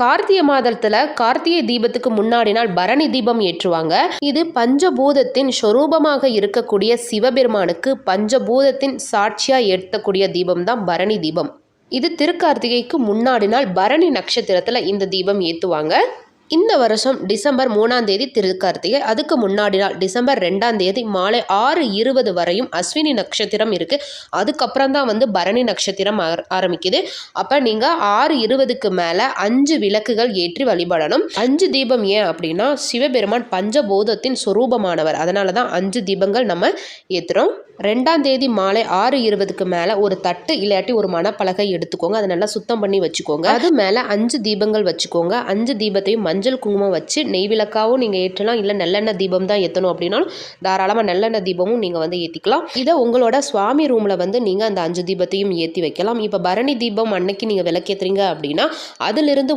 கார்த்திகை மாதத்துல கார்த்திகை தீபத்துக்கு முன்னாடி நாள் பரணி தீபம் ஏற்றுவாங்க. இது பஞ்சபூதத்தின் சொரூபமாக இருக்கக்கூடிய சிவபெருமானுக்கு பஞ்சபூதத்தின் சாட்சியா ஏற்றக்கூடிய தீபம் தான் பரணி தீபம். இது திருக்கார்த்திகைக்கு முன்னாடி நாள் பரணி நட்சத்திரத்துல இந்த தீபம் ஏற்றுவாங்க. இந்த வருஷம் டிசம்பர் 3ஆம் தேதி திருக்கார்த்திகை, அதுக்கு முன்னாடி நாள் டிசம்பர் 2ஆம் தேதி மாலை 6:20 வரையும் அஸ்வினி நட்சத்திரம் இருக்குது. அதுக்கப்புறம் தான் பரணி நட்சத்திரம் ஆரம்பிக்குது. அப்போ நீங்கள் 6:20க்கு மேலே 5 விளக்குகள் ஏற்றி வழிபடணும். 5 தீபம் ஏன் அப்படின்னா சிவபெருமான் பஞ்சபூதத்தின் சொரூபமானவர், அதனால தான் 5 தீபங்கள் நம்ம ஏற்றுறோம். 2ஆம் தேதி மாலை 6:20க்கு மேலே ஒரு தட்டு இல்லாட்டி ஒரு மணப்பலகை எடுத்துக்கோங்க. அதை நல்லா சுத்தம் பண்ணி வச்சுக்கோங்க. அது மேலே 5 தீபங்கள் வச்சுக்கோங்க. 5 தீபத்தையும் மஞ்சள் குங்குமம் வச்சு நெய் விளக்காவும் நீங்கள் ஏற்றலாம். இல்லை நல்லெண்ணெய் தீபம் தான் ஏற்றணும் அப்படின்னாலும் தாராளமாக நல்லெண்ணெய் தீபமும் நீங்கள் ஏற்றிக்கலாம். இதை உங்களோட சுவாமி ரூமில் நீங்கள் அந்த 5 தீபத்தையும் ஏற்றி வைக்கலாம். இப்போ பரணி தீபம் அன்னைக்கு நீங்கள் விளக்கேற்றுறீங்க அப்படின்னா அதிலிருந்து